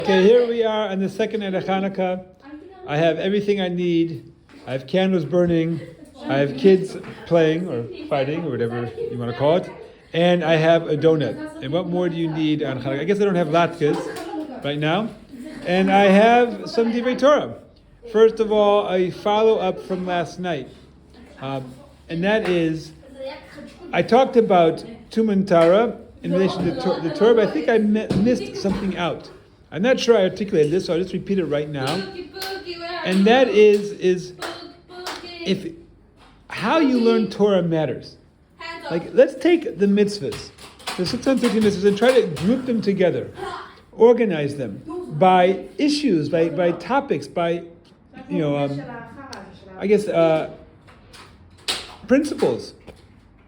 Okay, here we are on the second night of Chanukah. I have everything I need. I have candles burning. I have kids playing or fighting or whatever you want to call it. And I have a donut. And what more do you need on Chanukah? I guess I don't have latkes right now. And I have some Divrei Torah. First of all, a follow-up from last night. And that is, I talked about Tumah Tahara in relation to the Torah, but I think I missed something out. I'm not sure I articulated this, so I'll just repeat it right now. And that is if how you learn Torah matters. Like, let's take the mitzvahs, the 613 mitzvahs, and try to group them together, organize them by issues, by topics, by principles.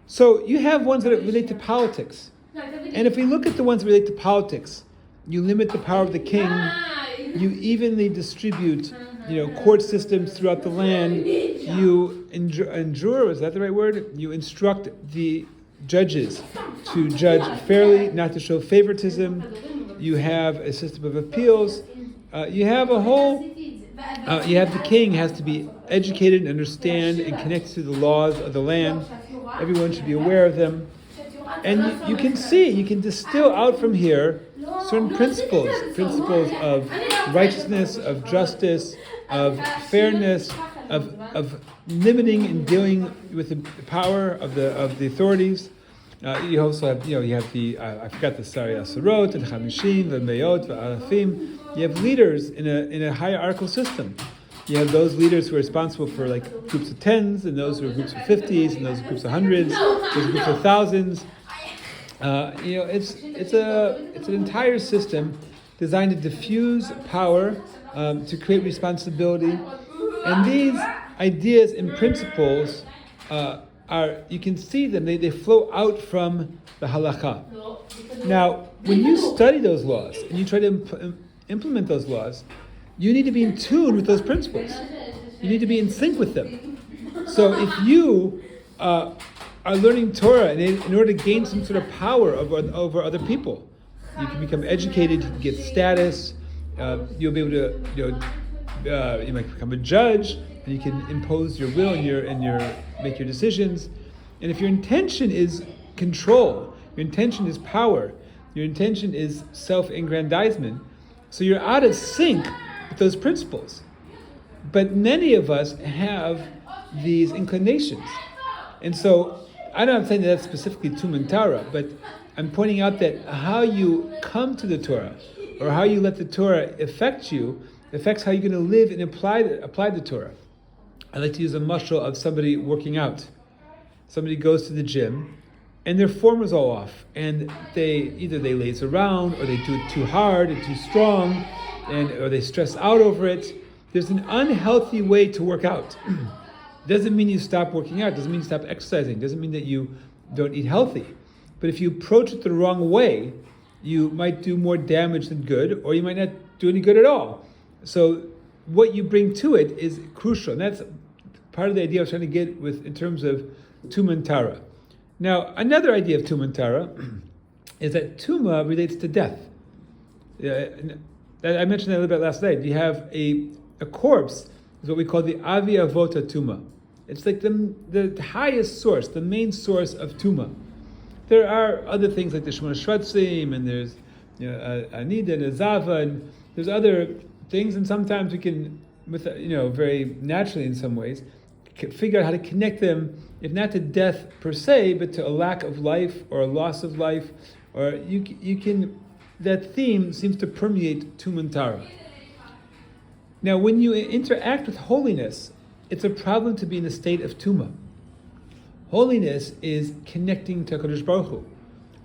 So you have ones that relate to politics. And if we look at the ones that relate to politics, you limit the power of the king, you evenly distribute, court systems throughout the land, you endure, is that the right word? You instruct the judges to judge fairly, not to show favoritism. You have a system of appeals. You have the king has to be educated and understand and connect to the laws of the land. Everyone should be aware of them. And you can distill out from here certain principles of righteousness, of justice, of fairness, of limiting and dealing with the power of the authorities. You also have, you have the, I forgot the Sari Asarot, the Chamishim, the Meot, the Alafim. You have leaders in a hierarchical system. You have those leaders who are responsible for like groups of tens, and those who are groups of 50s, and those groups of hundreds, those groups of thousands. It's an entire system designed to diffuse power, to create responsibility, and these ideas and principles you can see them. They flow out from the halakha. Now, when you study those laws and you try to implement those laws, you need to be in tune with those principles. You need to be in sync with them. So if you are learning Torah in order to gain some sort of power over other people, you can become educated, you can get status, you'll be able to, you might become a judge, and you can impose your will and make your decisions. And if your intention is control, your intention is power, your intention is self-aggrandizement, so you're out of sync with those principles. But many of us have these inclinations. And so, I'm not saying that that's specifically Tumah Tahara, but I'm pointing out that how you come to the Torah, or how you let the Torah affect you, affects how you're going to live and apply the Torah. I like to use a mashal of somebody working out. Somebody goes to the gym, and their form is all off, and they laze around, or they do it too hard and too strong, or they stress out over it. There's an unhealthy way to work out. Doesn't mean you stop working out, doesn't mean you stop exercising, doesn't mean that you don't eat healthy. But if you approach it the wrong way, you might do more damage than good, or you might not do any good at all. So what you bring to it is crucial, and that's part of the idea I was trying to get with in terms of Tumah Tahara. Now, another idea of Tumah Tahara is that Tumah relates to death. I mentioned that a little bit last night. You have a corpse, is what we call the Avi Avota Tumah. It's like the highest source, the main source of Tumah. There are other things like the Shemona Shvatzim, and there's Anida and Azava, and there's other things, and sometimes we can, very naturally in some ways, figure out how to connect them, if not to death per se, but to a lack of life or a loss of life, or you can. That theme seems to permeate Tumah Tahara. Now, when you interact with holiness, it's a problem to be in a state of Tumah. Holiness is connecting to HaKadosh Baruch Hu.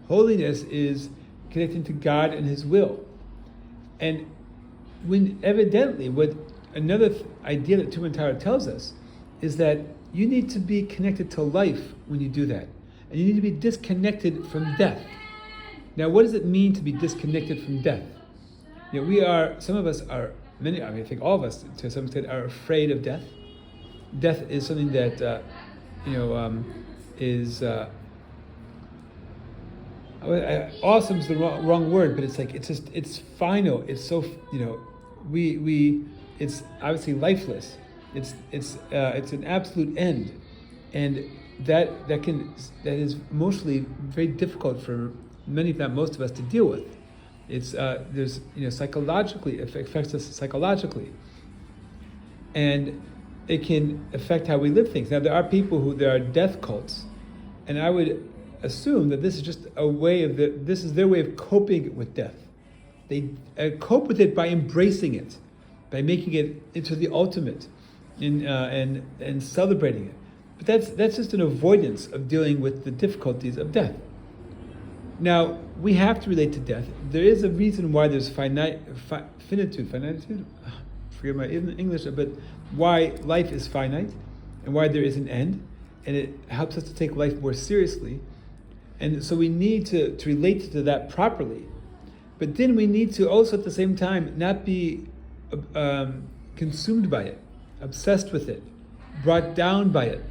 Holiness is connecting to God and His will. And when evidently, what another idea that Tumah Tahara tells us is that you need to be connected to life when you do that. And you need to be disconnected from death. Now, what does it mean to be disconnected from death? Some of us are, I think all of us to some extent are afraid of death. Death is something that, is awesome is the wrong word, but it's final. It's so it's obviously lifeless. It's an absolute end, and that is emotionally very difficult for many, if not most of us, to deal with. It's there's psychologically, it affects us psychologically, and it can affect how we live things. Now there are death cults, and I would assume that this is just a way this is their way of coping with death. They cope with it by embracing it, by making it into the ultimate, and celebrating it. But that's just an avoidance of dealing with the difficulties of death. Now we have to relate to death. There is a reason why there's finitude. Forget my English, but why life is finite, and why there is an end, and it helps us to take life more seriously. And so we need to relate to that properly. But then we need to also at the same time not be consumed by it, obsessed with it, brought down by it.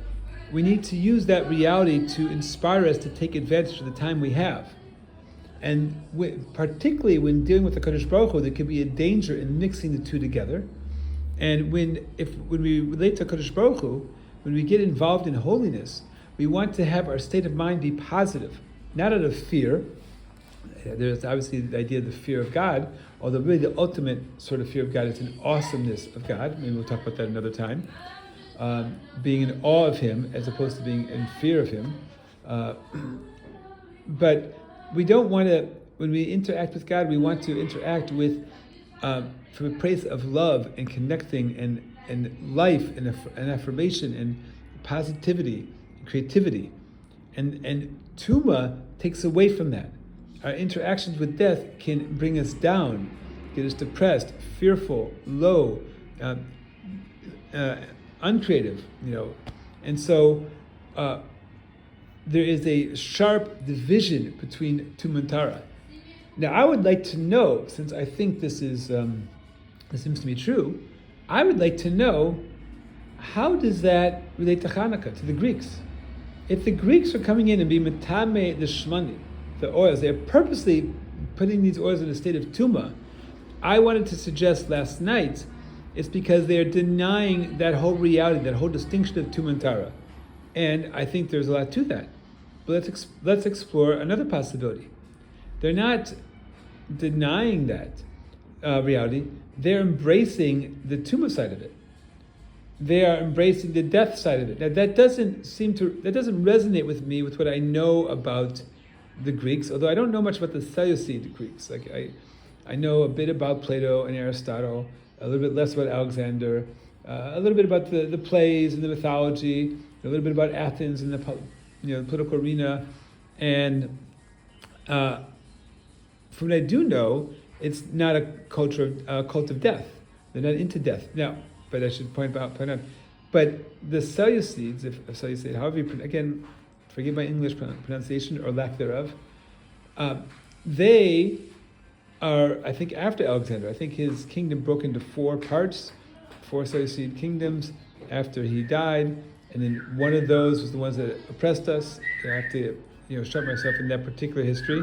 We need to use that reality to inspire us to take advantage of the time we have. And particularly when dealing with the Kadosh Baruch Hu, there can be a danger in mixing the two together. And when we relate to Kadosh Baruch Hu, when we get involved in holiness, we want to have our state of mind be positive, not out of fear. There's obviously the idea of the fear of God, although really the ultimate sort of fear of God is an awesomeness of God. Maybe we'll talk about that another time. Being in awe of Him as opposed to being in fear of Him. But we don't want to, when we interact with God, we want to interact with from a place of love and connecting and life and affirmation and positivity, creativity, and Tumah takes away from that. Our interactions with death can bring us down, get us depressed, fearful, low, uncreative, and so there is a sharp division between Tumah and Tahara. Now, I would like to know, since I think this seems to be true, I would like to know, how does that relate to Chanukah, to the Greeks? If the Greeks are coming in and being metame the shmani, the oils, they're purposely putting these oils in a state of tumah, I wanted to suggest last night it's because they're denying that whole reality, that whole distinction of Tumah and Tahara. And I think there's a lot to that. But let's explore another possibility. They're not denying that reality, they're embracing the Tumah side of it. They are embracing the death side of it. Now that doesn't resonate with me with what I know about the Greeks, although I don't know much about the Seleucid Greeks. Like I know a bit about Plato and Aristotle, a little bit less about Alexander, a little bit about the plays and the mythology, a little bit about Athens and the political arena, and from what I do know, it's not a cult of death. They're not into death. Now, but I should point out, but the Seleucids, if Seleucid, however you again, forgive my English pronunciation or lack thereof, they are, I think, after Alexander. I think his kingdom broke into 4 parts, 4 Seleucid kingdoms after he died, and then one of those was the ones that oppressed us. I have to, shut myself in that particular history,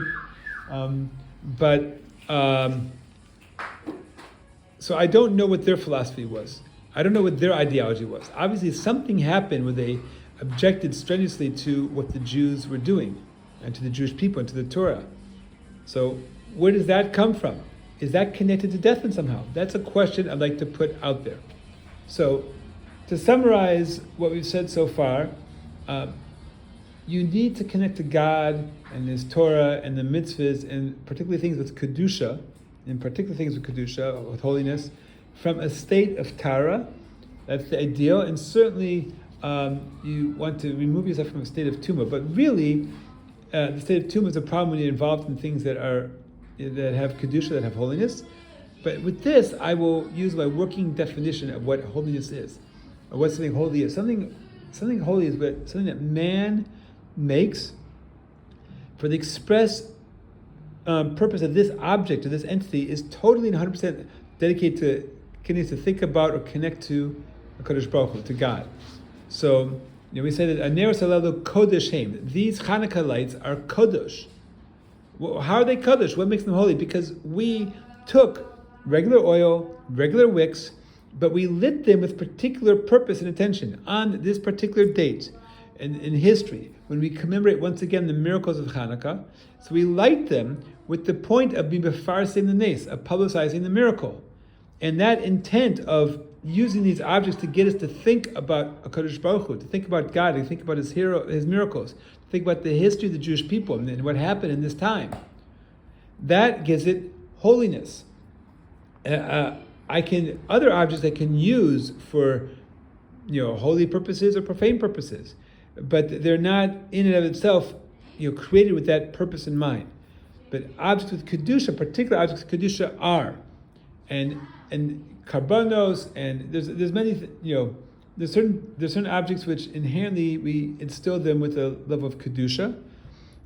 so I don't know what their philosophy was. I don't know what their ideology was. Obviously, something happened where they objected strenuously to what the Jews were doing, and to the Jewish people, and to the Torah. So where does that come from? Is that connected to death in somehow? That's a question I'd like to put out there. So to summarize what we've said so far, you need to connect to God and His Torah and the mitzvahs, and particularly things with Kedusha, with holiness, from a state of Tahara. That's the ideal, and certainly you want to remove yourself from a state of Tumah. But really, the state of Tumah is a problem when you're involved in things that have Kedusha, that have holiness. But with this, I will use my working definition of what holiness is, or what something holy is. Something holy is something that man makes for the express purpose of this object, of this entity, is totally and 100% dedicated to getting to think about or connect to HaKadosh Baruch Hu, to God. So, we say that Aner Salelu Kodesh Heim. These Chanukah lights are Kodesh. How are they kaddish? What makes them holy? Because we took regular oil, regular wicks, but we lit them with particular purpose and intention on this particular date in history, when we commemorate once again the miracles of Chanukah. So we light them with the point of being befarsim the nes, of publicizing the miracle. And that intent of using these objects to get us to think about HaKadosh Baruch Hu, to think about God, to think about His miracles, to think about the history of the Jewish people and what happened in this time. That gives it holiness. Other objects I can use for, holy purposes or profane purposes, but they're not in and of itself, created with that purpose in mind. But objects with kedusha, particular objects with kedusha, are, and karbanos, and there's many, there's certain objects which inherently we instill them with a level of kedusha,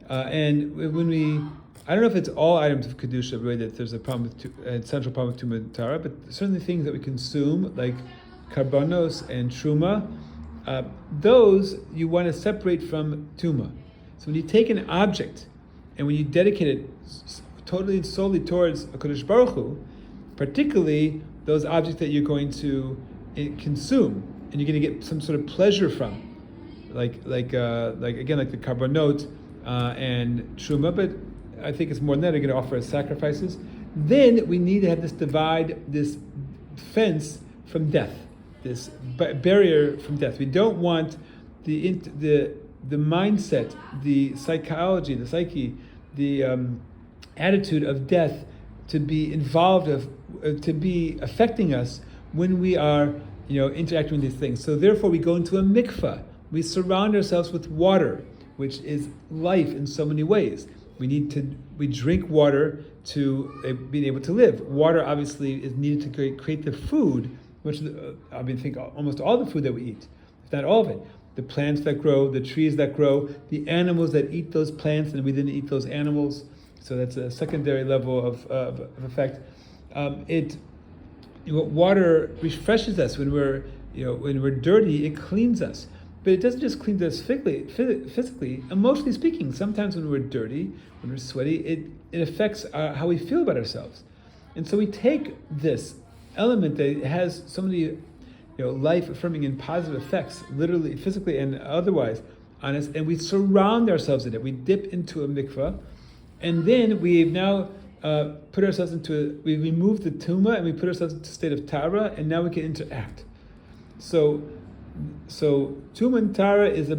and when I don't know if it's all items of kedusha really that there's a problem with central problem with Tumah and Tahara, but certainly things that we consume like karbanos and truma, those you want to separate from Tumah. So when you take an object and when you dedicate it totally and solely towards HaKadosh Baruch Hu, particularly those objects that you're going to consume and you're going to get some sort of pleasure from, like again like the karbanot and truma, but I think it's more than that. They're going to offer as sacrifices. Then we need to have this fence from death, this barrier from death. We don't want the mindset, the psychology, the psyche, the attitude of death to be involved to be affecting us when we are interacting with these things. So therefore, we go into a mikvah. We surround ourselves with water, which is life in so many ways. We drink water to being able to live. Water obviously is needed to create the food, which I think almost all the food that we eat, if not all of it. The plants that grow, the trees that grow, the animals that eat those plants, and we then eat those animals. So that's a secondary level of effect. Water refreshes us when we're dirty. It cleans us. But it doesn't just clean us physically, emotionally speaking. Sometimes when we're dirty, when we're sweaty, it affects how we feel about ourselves. And so we take this element that has so many life-affirming and positive effects, literally, physically, and otherwise, on us, and we surround ourselves in it. We dip into a mikvah, and then we've now put ourselves we remove the tumah, and we put ourselves into a state of Tahara, and now we can interact. So Tumah and Tahara is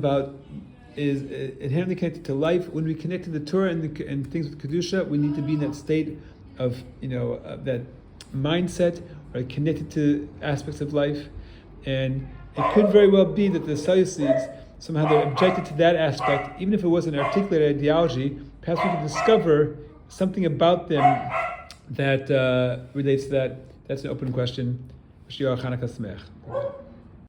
inherently connected to life. When we connect to the Torah and things with kedusha, we need to be in that state of that mindset, or connected to aspects of life. And it could very well be that the Sadducees somehow they're objected to that aspect, even if it wasn't an articulated ideology. Perhaps we can discover something about them that relates to that. That's an open question. Chanukah Sameach.